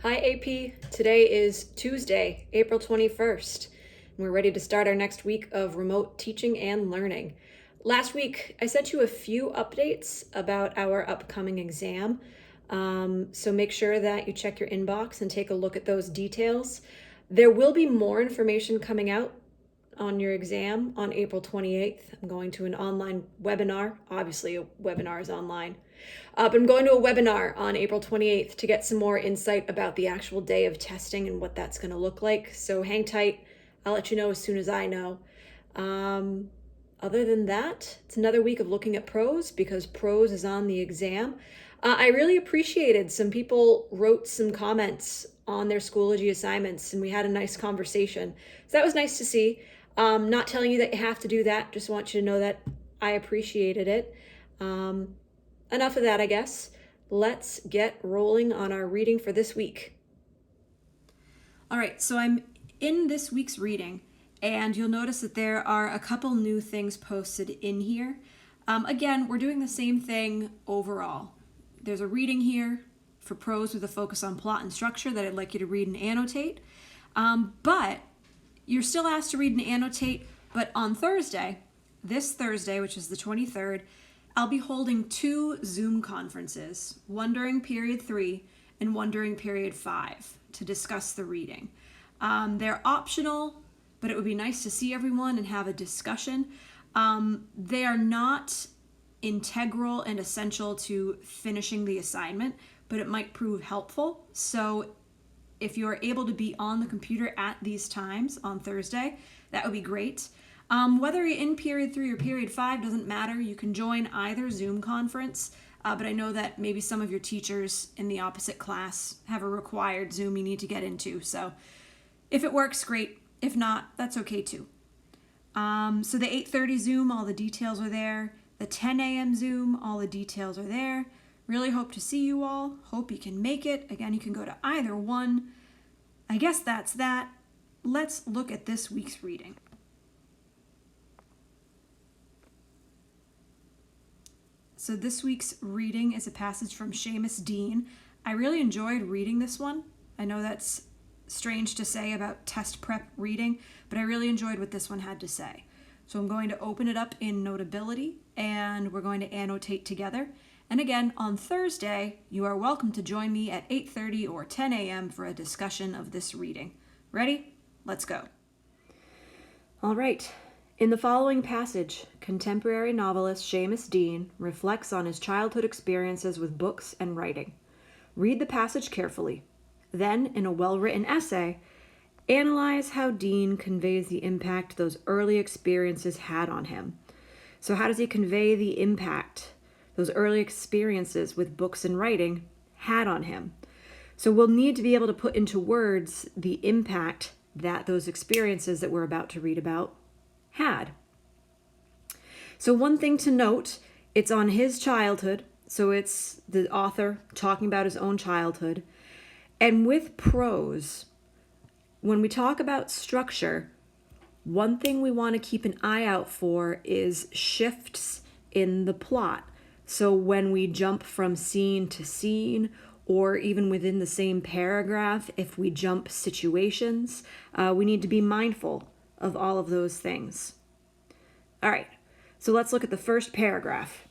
Hi, AP. Today is Tuesday, April 21st, and we're ready to start our next week of remote teaching and learning. Last week, I sent you a few updates about our upcoming exam, so make sure that you check your inbox and take a look at those details. There will be more information coming out on your exam on April 28th. I'm going to an online webinar. Obviously, a webinar is online. But I'm going to a webinar on April 28th to get some more insight about the actual day of testing and what that's going to look like. So hang tight. I'll let you know as soon as I know. Other than that, it's another week of looking at prose because prose is on the exam. I really appreciated some people wrote some comments on their Schoology assignments and we had a nice conversation. So that was nice to see. Not telling you that you have to do that, just want you to know that I appreciated it. Enough of that, I guess. Let's get rolling on our reading for this week. All right, so I'm in this week's reading, and you'll notice that there are a couple new things posted in here. Again, we're doing the same thing overall. There's a reading here for prose with a focus on plot and structure that I'd like you to read and annotate. But you're still asked to read and annotate, but on Thursday, this Thursday, which is the 23rd, I'll be holding two Zoom conferences, one during period 3 and one during period 5, to discuss the reading. They're optional, but it would be nice to see everyone and have a discussion. They are not integral and essential to finishing the assignment, but it might prove helpful. So if you're able to be on the computer at these times on Thursday, that would be great. Whether you're in period 3 or period 5 doesn't matter. You can join either Zoom conference, but I know that maybe some of your teachers in the opposite class have a required Zoom you need to get into. So if it works, great. If not, that's okay too. So the 8:30 Zoom, all the details are there. The 10 a.m. Zoom, all the details are there. Really hope to see you all. Hope you can make it. Again, you can go to either one. I guess that's that. Let's look at this week's reading. So this week's reading is a passage from Seamus Dean. I really enjoyed reading this one. I know that's strange to say about test prep reading, but I really enjoyed what this one had to say. So I'm going to open it up in Notability, and we're going to annotate together. And again, on Thursday, you are welcome to join me at 8:30 or 10 a.m. for a discussion of this reading. Ready? Let's go. All right. In the following passage, contemporary novelist Seamus Dean reflects on his childhood experiences with books and writing. Read the passage carefully. Then, in a well-written essay, analyze how Dean conveys the impact those early experiences had on him. So how does he convey the impact those early experiences with books and writing had on him? So we'll need to be able to put into words the impact that those experiences that we're about to read about had. So one thing to note, it's on his childhood, so it's the author talking about his own childhood. And with prose, when we talk about structure, one thing we want to keep an eye out for is shifts in the plot. So when we jump from scene to scene, or even within the same paragraph, if we jump situations, we need to be mindful of all of those things. All right, so let's look at the first paragraph.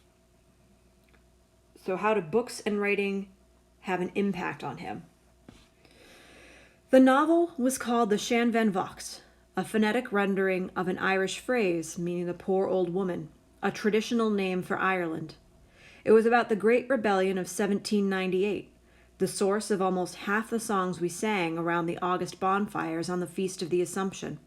So how do books and writing have an impact on him? The novel was called The Shan Van Vocht, a phonetic rendering of an Irish phrase meaning the poor old woman, a traditional name for Ireland. It was about the Great Rebellion of 1798, the source of almost half the songs we sang around the August bonfires on the Feast of the Assumption.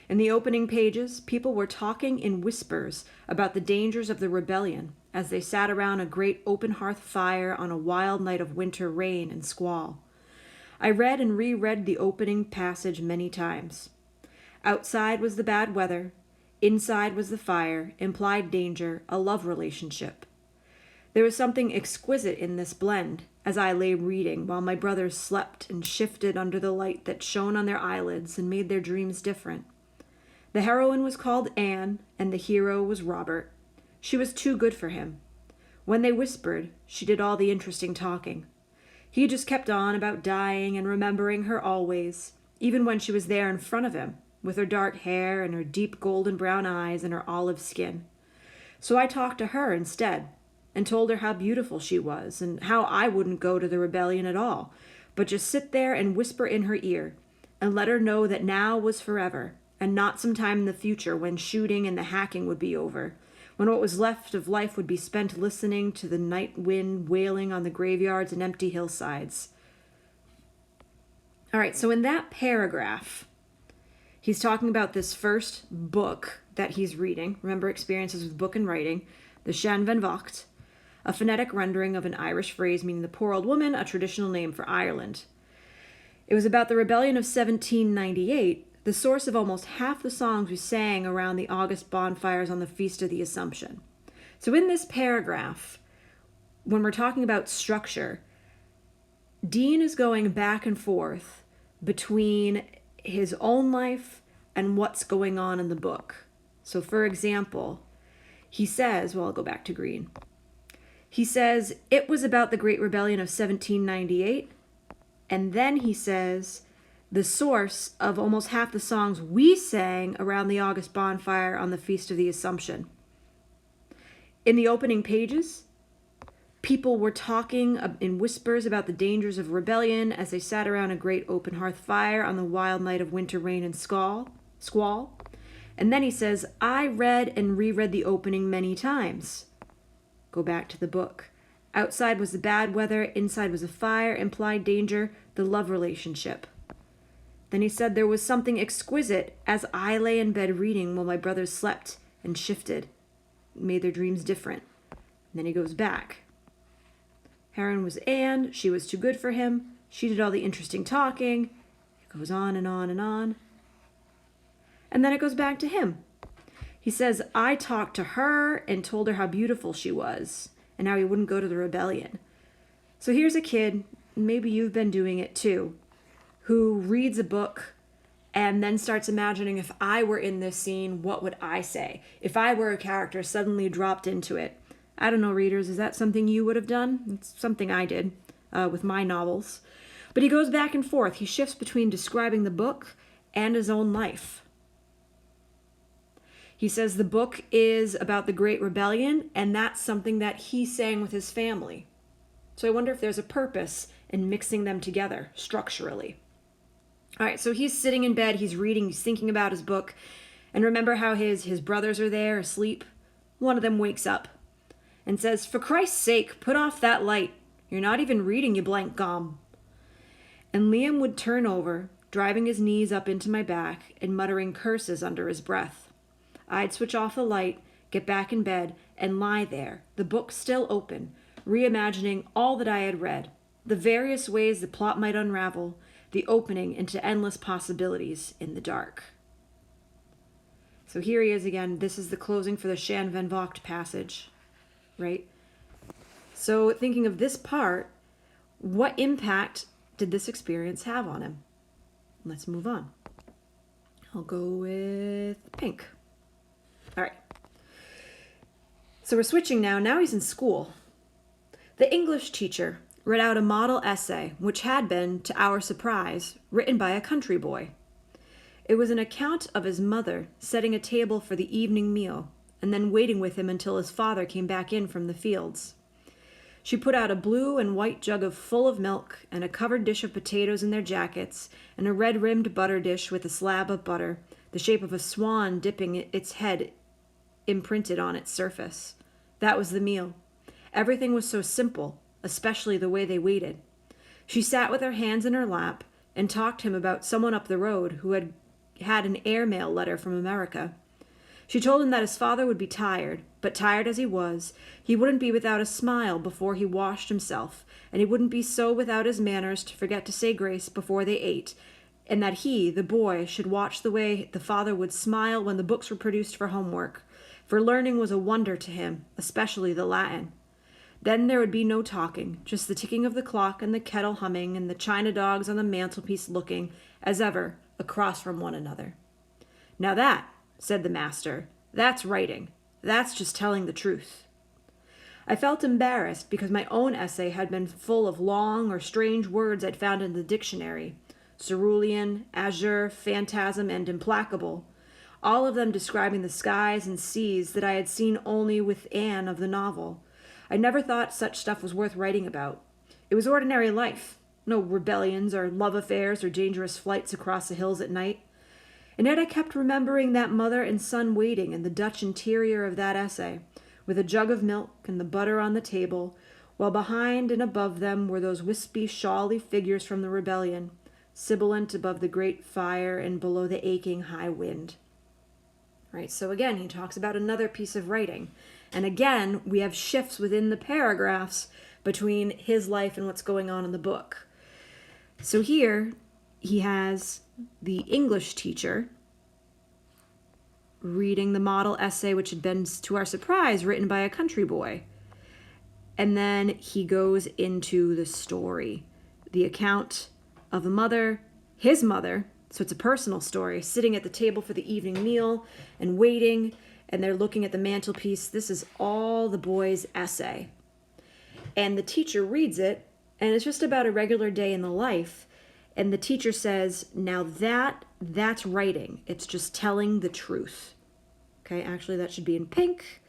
In the opening pages, people were talking in whispers about the dangers of the rebellion as they sat around a great open hearth fire on a wild night of winter rain and squall. I read and reread the opening passage many times. Outside was the bad weather, inside was the fire, implied danger, a love relationship. There was something exquisite in this blend as I lay reading while my brothers slept and shifted under the light that shone on their eyelids and made their dreams different. The heroine was called Anne, and the hero was Robert. She was too good for him. When they whispered, she did all the interesting talking. He just kept on about dying and remembering her always, even when she was there in front of him, with her dark hair and her deep golden brown eyes and her olive skin. So I talked to her instead, and told her how beautiful she was, and how I wouldn't go to the rebellion at all, but just sit there and whisper in her ear, and let her know that now was forever, and not sometime in the future when shooting and the hacking would be over, when what was left of life would be spent listening to the night wind wailing on the graveyards and empty hillsides. All right, so in that paragraph, he's talking about this first book that he's reading. Remember, Experiences with Book and Writing, the Shan Van Vocht, a phonetic rendering of an Irish phrase meaning the poor old woman, a traditional name for Ireland. It was about the rebellion of 1798, the source of almost half the songs we sang around the August bonfires on the Feast of the Assumption. So in this paragraph, when we're talking about structure, Dean is going back and forth between his own life and what's going on in the book. So for example, he says, well, I'll go back to green. He says, it was about the Great Rebellion of 1798. And then he says, the source of almost half the songs we sang around the August bonfire on the Feast of the Assumption. In the opening pages, people were talking in whispers about the dangers of rebellion as they sat around a great open hearth fire on the wild night of winter rain and squall. And then he says, I read and reread the opening many times. Go back to the book. Outside was the bad weather, inside was a fire, implied danger, the love relationship. Then he said there was something exquisite as I lay in bed reading while my brothers slept and shifted, made their dreams different. And then he goes back. Heron was Anne, she was too good for him, she did all the interesting talking. It goes on and on and on. And then it goes back to him. He says, I talked to her and told her how beautiful she was and how he wouldn't go to the rebellion. So here's a kid, maybe you've been doing it too, who reads a book and then starts imagining, if I were in this scene, what would I say? If I were a character suddenly dropped into it. I don't know, readers, is that something you would have done? It's something I did with my novels. But he goes back and forth. He shifts between describing the book and his own life. He says the book is about the Great Rebellion, and that's something that he sang with his family. So I wonder if there's a purpose in mixing them together structurally. All right, so he's sitting in bed, he's reading, he's thinking about his book. And remember how his brothers are there asleep? One of them wakes up and says, for Christ's sake, put off that light. You're not even reading, you blank gum. And Liam would turn over, driving his knees up into my back and muttering curses under his breath. I'd switch off the light, get back in bed, and lie there, the book still open, reimagining all that I had read, the various ways the plot might unravel, the opening into endless possibilities in the dark. So here he is again. This is the closing for the Shan Van Vocht passage, right? So thinking of this part, what impact did this experience have on him? Let's move on. I'll go with pink. All right. So we're switching now. Now he's in school. The English teacher read out a model essay, which had been, to our surprise, written by a country boy. It was an account of his mother setting a table for the evening meal and then waiting with him until his father came back in from the fields. She put out a blue and white jug full of milk and a covered dish of potatoes in their jackets and a red-rimmed butter dish with a slab of butter, the shape of a swan dipping its head imprinted on its surface. That was the meal. Everything was so simple, especially the way they waited. She sat with her hands in her lap and talked to him about someone up the road who had had an airmail letter from America. She told him that his father would be tired, but tired as he was, he wouldn't be without a smile before he washed himself, and he wouldn't be so without his manners to forget to say grace before they ate, and that he, the boy, should watch the way the father would smile when the books were produced for homework, for learning was a wonder to him, especially the Latin. Then there would be no talking, just the ticking of the clock and the kettle humming and the china dogs on the mantelpiece looking, as ever, across from one another. Now that, said the master, that's writing. That's just telling the truth. I felt embarrassed because my own essay had been full of long or strange words I'd found in the dictionary: cerulean, azure, phantasm, and implacable, all of them describing the skies and seas that I had seen only with Anne of the novel. I never thought such stuff was worth writing about. It was ordinary life. No rebellions or love affairs or dangerous flights across the hills at night. And yet I kept remembering that mother and son waiting in the Dutch interior of that essay, with a jug of milk and the butter on the table, while behind and above them were those wispy, shawly figures from the rebellion, sibilant above the great fire and below the aching high wind. Right, so again, he talks about another piece of writing. And again, we have shifts within the paragraphs between his life and what's going on in the book. So here, he has the English teacher reading the model essay, which had been, to our surprise, written by a country boy. And then he goes into the story, the account of a mother, his mother, so it's a personal story, sitting at the table for the evening meal and waiting, and they're looking at the mantelpiece. This is all the boy's essay. And the teacher reads it, and it's just about a regular day in the life. And the teacher says, now that's writing. It's just telling the truth. Okay, actually that should be in pink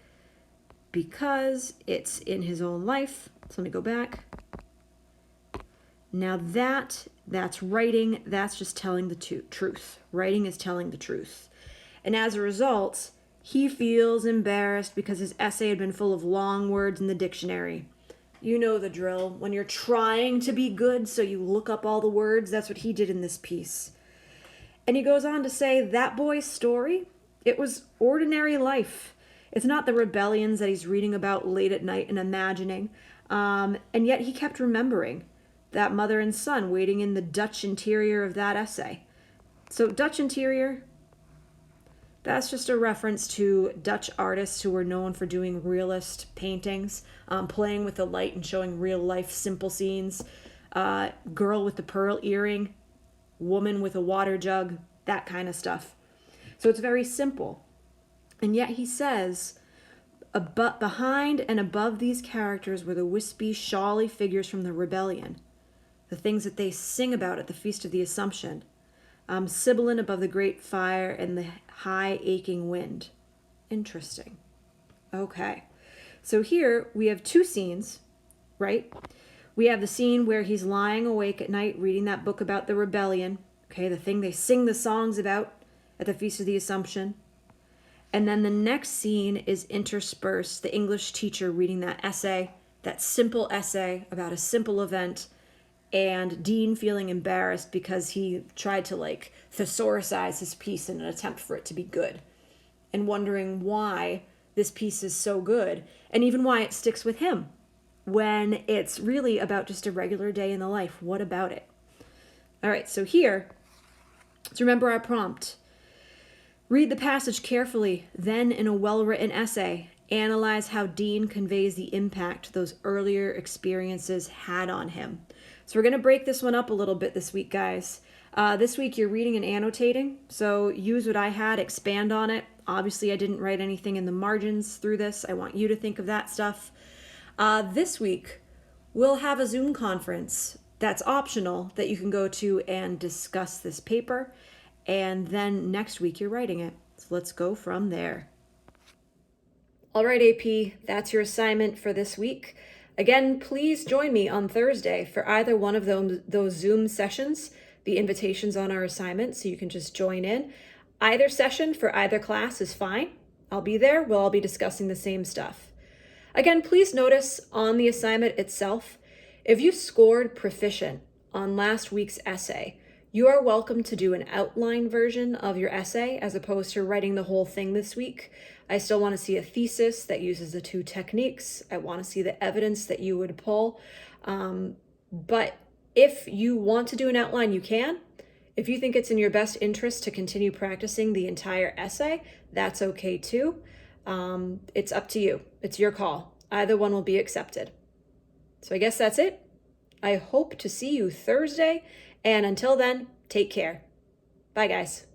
because it's in his own life. So let me go back. Now that's writing. That's just telling the truth. Writing is telling the truth. And as a result, he feels embarrassed because his essay had been full of long words in the dictionary. You know the drill. When you're trying to be good, so you look up all the words, that's what he did in this piece. And he goes on to say that boy's story, it was ordinary life. It's not the rebellions that he's reading about late at night and imagining. And yet he kept remembering that mother and son waiting in the Dutch interior of that essay. So Dutch interior, that's just a reference to Dutch artists who were known for doing realist paintings, playing with the light and showing real life simple scenes. Girl with the pearl earring, woman with a water jug, that kind of stuff. So it's very simple. And yet he says, behind and above these characters were the wispy, shawly figures from the rebellion, the things that they sing about at the Feast of the Assumption. Sibilant above the great fire and the high aching wind. Interesting. Okay. So here we have two scenes, right? We have the scene where he's lying awake at night reading that book about the rebellion, okay, the thing they sing the songs about at the Feast of the Assumption. And then the next scene is interspersed, the English teacher reading that essay, that simple essay about a simple event, and Dean feeling embarrassed because he tried to thesauricize his piece in an attempt for it to be good, and wondering why this piece is so good and even why it sticks with him when it's really about just a regular day in the life. What about it? All right, so here, let's remember our prompt. Read the passage carefully, then in a well-written essay, analyze how Dean conveys the impact those earlier experiences had on him. So we're going to break this one up a little bit this week, guys. This week you're reading and annotating, so use what I had, expand on it. Obviously, I didn't write anything in the margins through this. I want you to think of that stuff. This week, we'll have a Zoom conference that's optional that you can go to and discuss this paper. And then next week, you're writing it. So let's go from there. All right, AP, that's your assignment for this week. Again, please join me on Thursday for either one of those Zoom sessions. The invitation's on our assignment, so you can just join in. Either session for either class is fine. I'll be there. We'll all be discussing the same stuff. Again, please notice on the assignment itself, if you scored proficient on last week's essay, you are welcome to do an outline version of your essay as opposed to writing the whole thing this week. I still want to see a thesis that uses the two techniques. I want to see the evidence that you would pull. But if you want to do an outline, you can. If you think it's in your best interest to continue practicing the entire essay, that's okay too. It's up to you. It's your call. Either one will be accepted. So I guess that's it. I hope to see you Thursday. And until then, take care. Bye, guys.